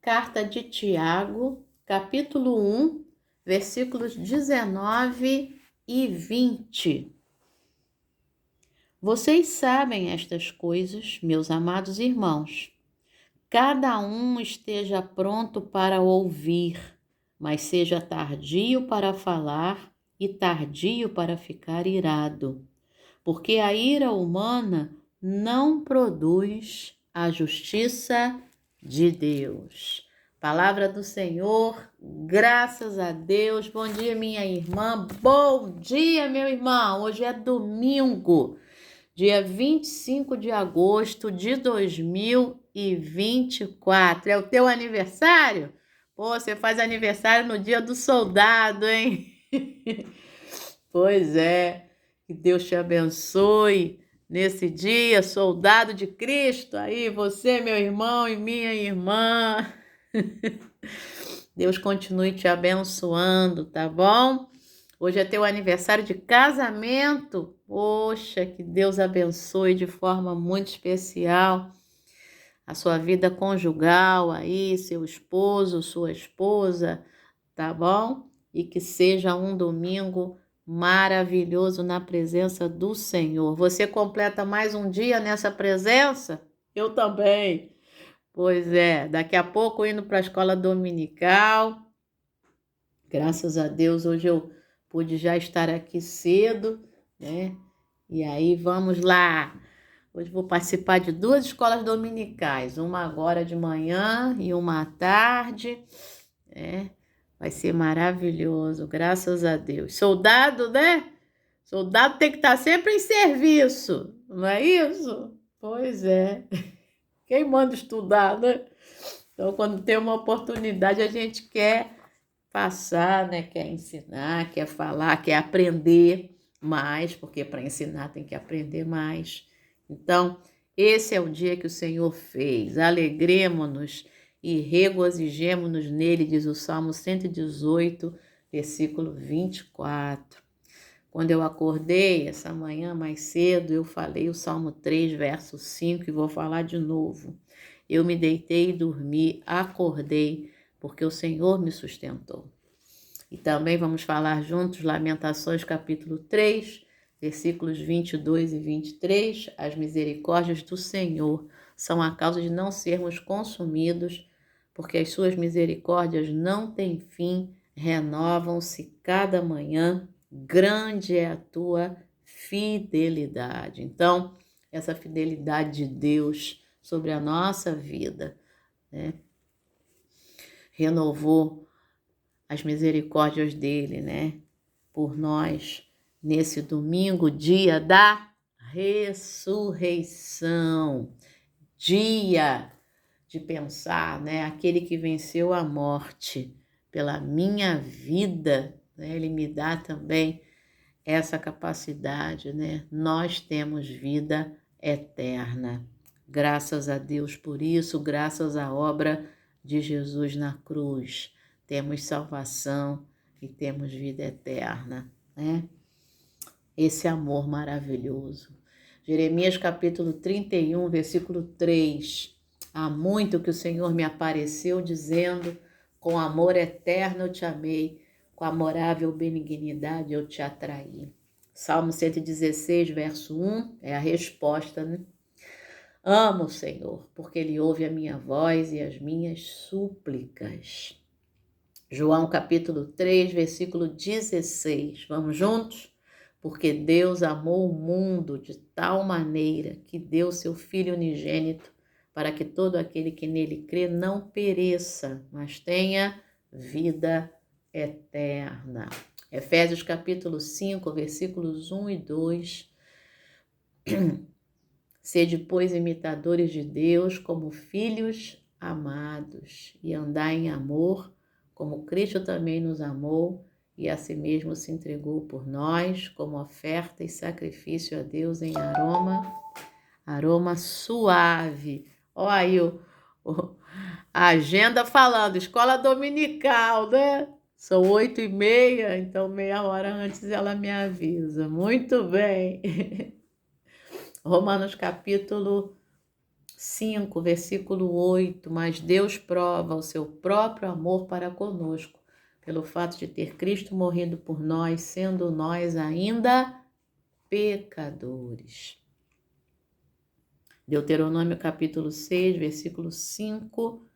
Carta de Tiago, capítulo 1, versículos 19 e 20. Vocês sabem estas coisas, meus amados irmãos. Cada um esteja pronto para ouvir, mas seja tardio para falar e tardio para ficar irado, porque a ira humana não produz a justiça de Deus. Palavra do Senhor, graças a Deus. Bom dia, minha irmã. Bom dia, meu irmão. Hoje é domingo, dia 25 de agosto de 2024. É o teu aniversário? Pô, você faz aniversário no dia do soldado, hein? Pois é, que Deus te abençoe nesse dia, soldado de Cristo. Aí, você, meu irmão e minha irmã. Deus continue te abençoando, tá bom? Hoje é teu aniversário de casamento. Poxa, que Deus abençoe de forma muito especial a sua vida conjugal aí, seu esposo, sua esposa, tá bom? E que seja um domingo maravilhoso na presença do Senhor. Você completa mais um dia nessa presença? Eu também. Pois é, daqui a pouco indo para a escola dominical. Graças a Deus, hoje eu pude já estar aqui cedo, né? E aí, vamos lá. Hoje vou participar de 2 escolas dominicais, uma agora de manhã e uma à tarde, né? Vai ser maravilhoso, graças a Deus. Soldado, né? Soldado tem que estar sempre em serviço, não é isso? Pois é. Quem manda estudar, né? Então, quando tem uma oportunidade, a gente quer passar, né? Quer ensinar, quer falar, quer aprender mais, porque para ensinar tem que aprender mais. Então, esse é o dia que o Senhor fez. Alegremo-nos e regozijemo-nos nele, diz o Salmo 118, versículo 24. Quando eu acordei essa manhã mais cedo, eu falei o Salmo 3, verso 5 e vou falar de novo. Eu me deitei e dormi, acordei, porque o Senhor me sustentou. E também vamos falar juntos Lamentações capítulo 3, versículos 22 e 23. As misericórdias do Senhor são a causa de não sermos consumidos, porque as suas misericórdias não têm fim, renovam-se cada manhã. Grande é a tua fidelidade. Então, essa fidelidade de Deus sobre a nossa vida, né? Renovou as misericórdias dele, né? Por nós, nesse domingo, dia da ressurreição. Dia de pensar, né? Aquele que venceu a morte pela minha vida, né? Ele me dá também essa capacidade, né? Nós temos vida eterna. Graças a Deus por isso, graças à obra de Jesus na cruz. Temos salvação e temos vida eterna, né? Esse amor maravilhoso. Jeremias capítulo 31, versículo 3. Há muito que o Senhor me apareceu dizendo: com amor eterno eu te amei, com amorável benignidade eu te atraí. Salmo 116, verso 1, é a resposta, né? Amo o Senhor, porque Ele ouve a minha voz e as minhas súplicas. João capítulo 3, versículo 16. Vamos juntos? Porque Deus amou o mundo de tal maneira que deu seu Filho unigênito, para que todo aquele que nele crê não pereça, mas tenha vida eterna. Efésios capítulo 5, versículos 1 e 2. Sede, pois, imitadores de Deus como filhos amados, e andai em amor, como Cristo também nos amou, e a si mesmo se entregou por nós, como oferta e sacrifício a Deus em aroma suave. Olha aí a agenda falando, escola dominical, né? São 8h30, então meia hora antes ela me avisa. Muito bem. Romanos capítulo 5, versículo 8, mas Deus prova o seu próprio amor para conosco, pelo fato de ter Cristo morrido por nós, sendo nós ainda pecadores. Deuteronômio capítulo 6, versículo 5.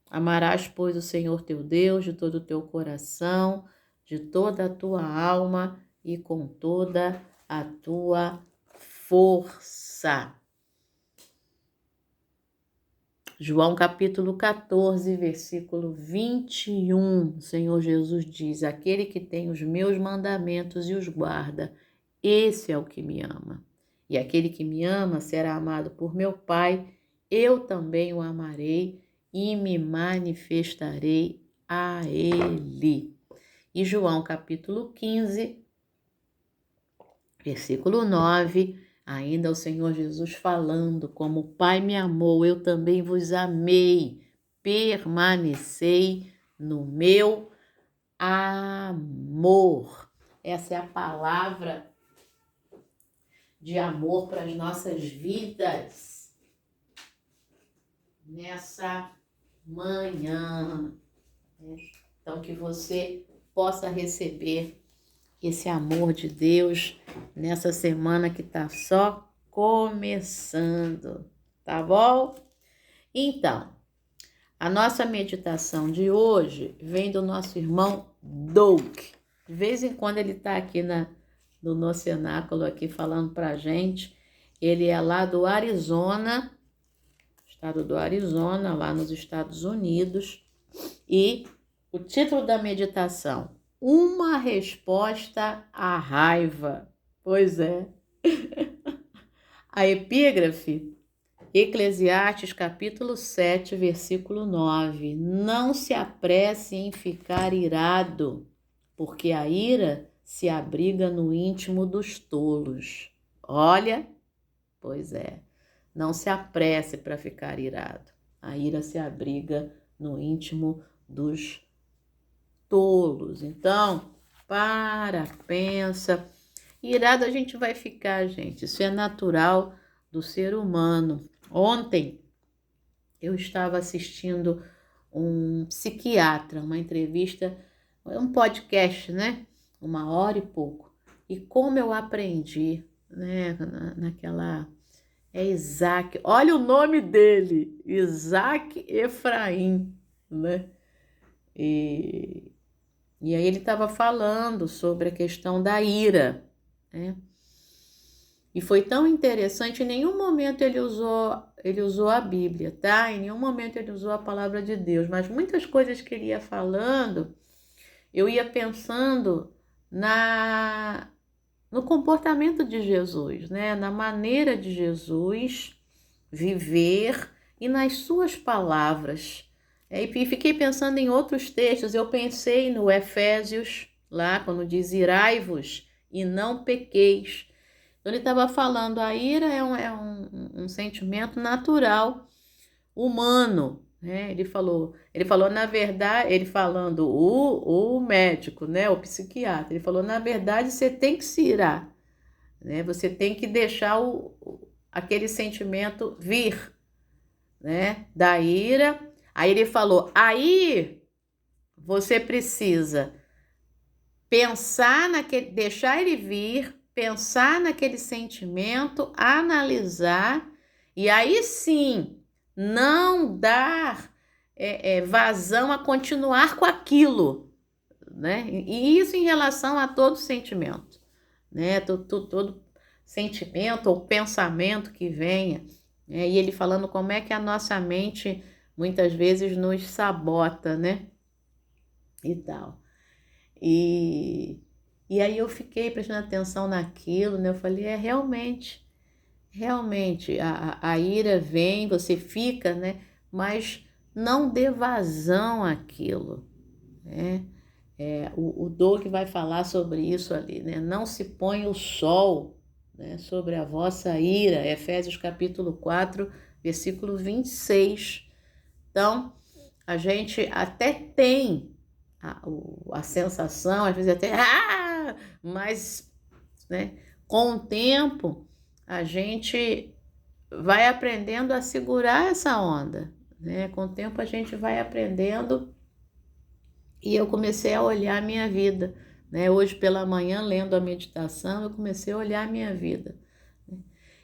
Amarás, pois, o Senhor teu Deus de todo o teu coração, de toda a tua alma e com toda a tua força. João capítulo 14, versículo 21, o Senhor Jesus diz: aquele que tem os meus mandamentos e os guarda, esse é o que me ama. E aquele que me ama será amado por meu Pai, eu também o amarei e me manifestarei a ele. E João capítulo 15, versículo 9, ainda o Senhor Jesus falando: como o Pai me amou, eu também vos amei, permanecei no meu amor. Essa é a palavra de amor para as nossas vidas nessa manhã. Então, que você possa receber esse amor de Deus nessa semana que está só começando, tá bom? Então, a nossa meditação de hoje vem do nosso irmão Doug. De vez em quando ele está aqui no nosso cenáculo aqui falando pra gente. Ele é lá do Arizona, estado do Arizona, lá nos Estados Unidos. E o título da meditação: uma resposta à raiva. Pois é. A epígrafe: Eclesiastes capítulo 7, versículo 9. Não se apresse em ficar irado, porque a ira se abriga no íntimo dos tolos. Olha, pois é. Não se apresse para ficar irado. A ira se abriga no íntimo dos tolos. Então, pensa. Irado a gente vai ficar, gente. Isso é natural do ser humano. Ontem eu estava assistindo um psiquiatra, uma entrevista, um podcast, né? 1 hora e pouco. E como eu aprendi, né? Naquela... É Isaac. Olha o nome dele. Isaac Efraim, né? E aí ele estava falando sobre a questão da ira, né? E foi tão interessante, em nenhum momento ele usou a Bíblia, tá? Em nenhum momento ele usou a palavra de Deus, mas muitas coisas que ele ia falando, eu ia pensando no comportamento de Jesus, né? Na maneira de Jesus viver e nas suas palavras. E fiquei pensando em outros textos. Eu pensei no Efésios, lá quando diz: irai-vos e não pequeis. Então ele estava falando, a ira é um sentimento natural, humano, né? Ele falou, na verdade, ele falando, o médico, né? O psiquiatra, ele falou: na verdade, você tem que se irar, né? Você tem que deixar aquele sentimento vir, né? Da ira. Aí ele falou: aí você precisa pensar deixar ele vir, pensar naquele sentimento, analisar, e aí sim não dar vazão a continuar com aquilo, né? E isso em relação a todo sentimento, né? Todo sentimento ou pensamento que venha, né? E ele falando como é que a nossa mente muitas vezes nos sabota, né? E tal. E aí eu fiquei prestando atenção naquilo, né? Eu falei: realmente, a ira vem, você fica, né? Mas não dê vazão àquilo, né? O Doug vai falar sobre isso ali, né? Não se põe o sol, né, sobre a vossa ira, Efésios capítulo 4, versículo 26. Então, a gente até tem a sensação, às vezes até, mas, né, com o tempo, a gente vai aprendendo a segurar essa onda, né? Com o tempo a gente vai aprendendo e eu comecei a olhar a minha vida, né? Hoje pela manhã, lendo a meditação, eu comecei a olhar a minha vida.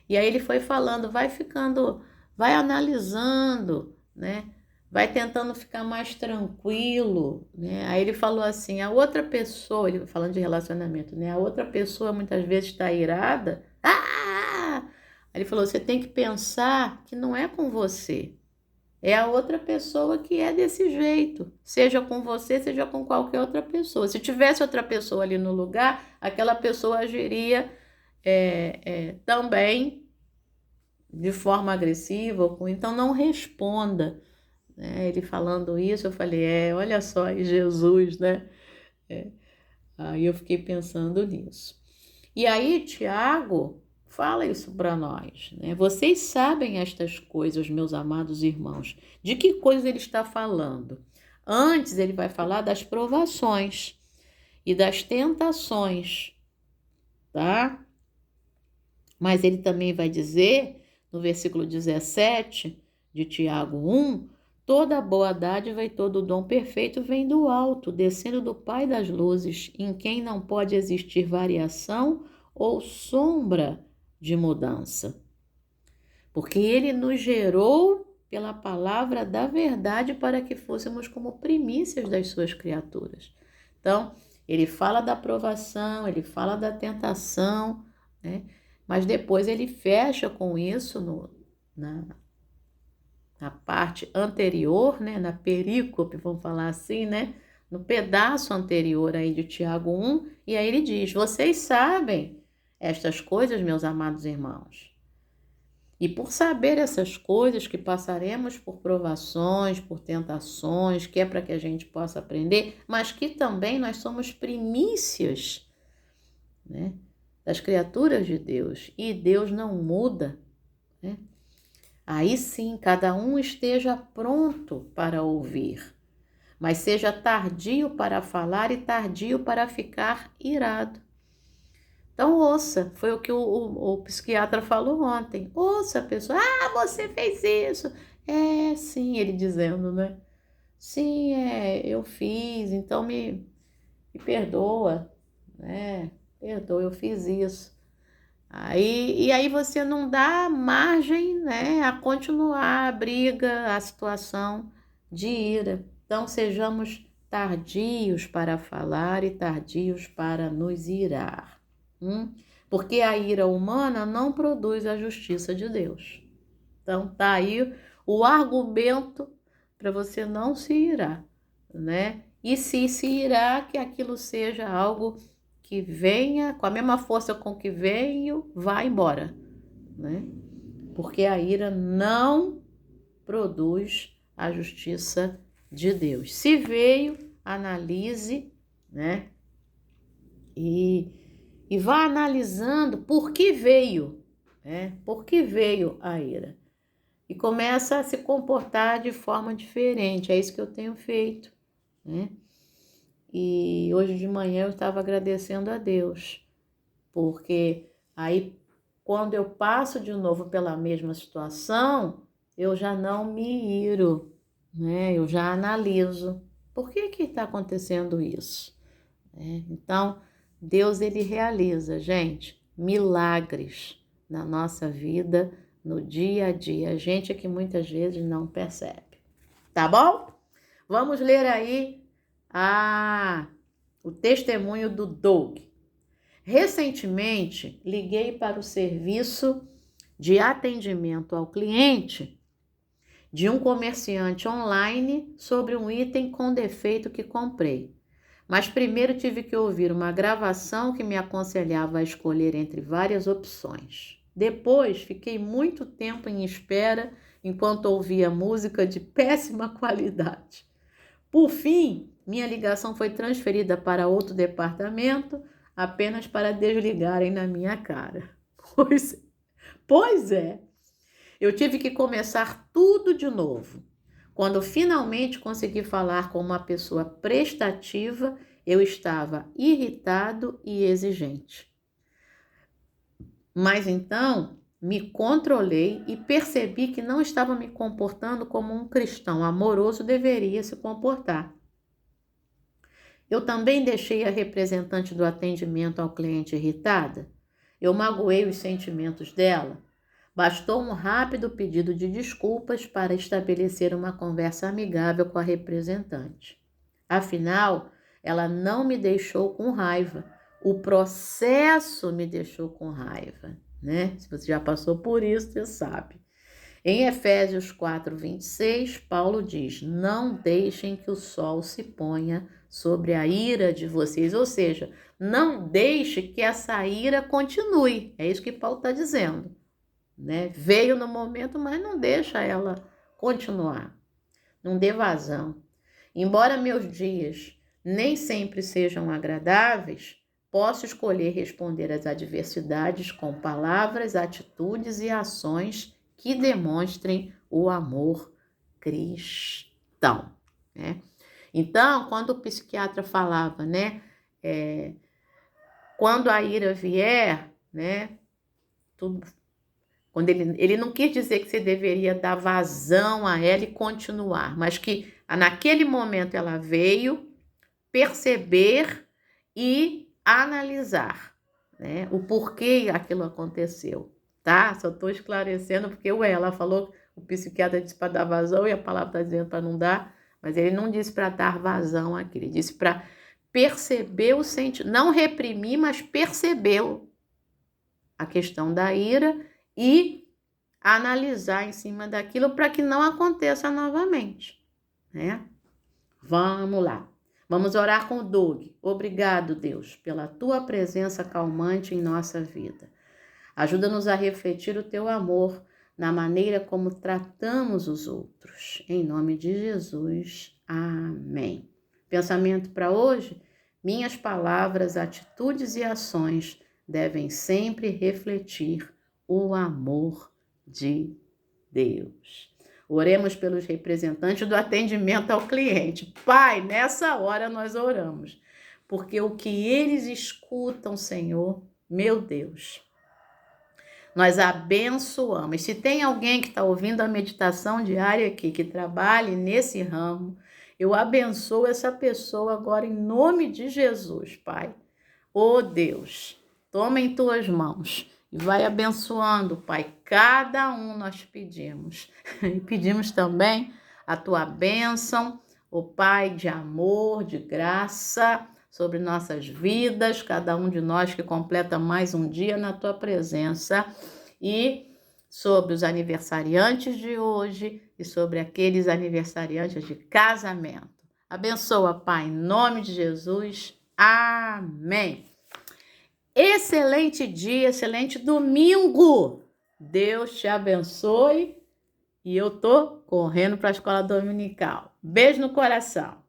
E aí ele foi falando, vai ficando, vai analisando, né? Vai tentando ficar mais tranquilo, né? Aí ele falou assim, a outra pessoa, ele falando de relacionamento, né? A outra pessoa muitas vezes está irada. Ah! Aí ele falou, você tem que pensar que não é com você. É a outra pessoa que é desse jeito, seja com você, seja com qualquer outra pessoa. Se tivesse outra pessoa ali no lugar, aquela pessoa agiria também de forma agressiva, então não responda, né? Ele falando isso, eu falei, olha só aí Jesus, né? Aí eu fiquei pensando nisso. E aí, Tiago fala isso para nós, né? Vocês sabem estas coisas, meus amados irmãos. De que coisa ele está falando? Antes ele vai falar das provações e das tentações, tá? Mas ele também vai dizer, no versículo 17 de Tiago 1, toda boa dádiva e todo dom perfeito vem do alto, descendo do Pai das luzes, em quem não pode existir variação ou sombra de mudança. Porque ele nos gerou pela palavra da verdade para que fôssemos como primícias das suas criaturas. Então, ele fala da provação, ele fala da tentação, né? Mas depois ele fecha com isso na parte anterior, né? Na perícope, vamos falar assim, né? No pedaço anterior aí de Tiago 1, e aí ele diz, vocês sabem estas coisas, meus amados irmãos. E por saber essas coisas, que passaremos por provações, por tentações, que é para que a gente possa aprender, mas que também nós somos primícias, né, das criaturas de Deus, e Deus não muda, né? Aí sim, cada um esteja pronto para ouvir, mas seja tardio para falar e tardio para ficar irado. Então ouça, foi o que o psiquiatra falou ontem. Ouça a pessoa, você fez isso. Sim, ele dizendo, né? Sim, eu fiz, então me perdoa, né? Perdoa, eu fiz isso. E aí você não dá margem, né, a continuar a briga, a situação de ira. Então sejamos tardios para falar e tardios para nos irar. Porque a ira humana não produz a justiça de Deus. Então tá aí o argumento para você não se irar, né? E se irar, que aquilo seja algo que venha com a mesma força com que veio, vá embora, né? Porque a ira não produz a justiça de Deus. Se veio, analise, né? E vá analisando por que veio, né? Por que veio a ira. E começa a se comportar de forma diferente. É isso que eu tenho feito, né? E hoje de manhã eu estava agradecendo a Deus, porque aí quando eu passo de novo pela mesma situação, eu já não me iro, né? Eu já analiso. Por que está acontecendo isso? Então, Deus, ele realiza, gente, milagres na nossa vida, no dia a dia. A gente é que muitas vezes não percebe. Tá bom? Vamos ler aí o testemunho do Doug. Recentemente, liguei para o serviço de atendimento ao cliente de um comerciante online sobre um item com defeito que comprei. Mas primeiro tive que ouvir uma gravação que me aconselhava a escolher entre várias opções. Depois, fiquei muito tempo em espera enquanto ouvia música de péssima qualidade. Por fim, minha ligação foi transferida para outro departamento apenas para desligarem na minha cara. Pois é, eu tive que começar tudo de novo. Quando finalmente consegui falar com uma pessoa prestativa, eu estava irritado e exigente. Mas então, me controlei e percebi que não estava me comportando como um cristão amoroso deveria se comportar. Eu também deixei a representante do atendimento ao cliente irritada. Eu magoei os sentimentos dela. Bastou um rápido pedido de desculpas para estabelecer uma conversa amigável com a representante. Afinal, ela não me deixou com raiva. O processo me deixou com raiva, né? Se você já passou por isso, você sabe. Em Efésios 4:26, Paulo diz: não deixem que o sol se ponha sobre a ira de vocês. Ou seja, não deixe que essa ira continue. É isso que Paulo está dizendo, né? Veio no momento, mas não deixa ela continuar. Não dê vazão. Embora meus dias nem sempre sejam agradáveis, posso escolher responder às adversidades com palavras, atitudes e ações que demonstrem o amor cristão, né? Então, quando o psiquiatra falava, né, quando a ira vier, né, tudo, quando ele não quis dizer que você deveria dar vazão a ela e continuar, mas que naquele momento ela veio perceber e analisar, né, o porquê aquilo aconteceu, tá? Só estou esclarecendo porque ela falou, o psiquiatra disse para dar vazão e a palavra está dizendo para não dar, mas ele não disse para dar vazão aqui, ele disse para perceber o sentimento, não reprimir, mas percebeu a questão da ira e analisar em cima daquilo para que não aconteça novamente, né? Vamos lá. Vamos orar com o Doug. Obrigado, Deus, pela tua presença calmante em nossa vida. Ajuda-nos a refletir o teu amor na maneira como tratamos os outros. Em nome de Jesus. Amém. Pensamento para hoje? Minhas palavras, atitudes e ações devem sempre refletir o amor de Deus. Oremos pelos representantes do atendimento ao cliente. Pai, nessa hora nós oramos, porque o que eles escutam, Senhor, meu Deus, nós abençoamos. Se tem alguém que está ouvindo a meditação diária aqui, que trabalhe nesse ramo, eu abençoo essa pessoa agora em nome de Jesus, Pai. Ô Deus, toma em tuas mãos e vai abençoando, Pai, cada um nós pedimos. E pedimos também a tua bênção, ó Pai, de amor, de graça sobre nossas vidas, cada um de nós que completa mais um dia na tua presença, e sobre os aniversariantes de hoje e sobre aqueles aniversariantes de casamento. Abençoa, Pai, em nome de Jesus. Amém. Excelente dia, excelente domingo. Deus te abençoe. E eu tô correndo para a escola dominical. Beijo no coração.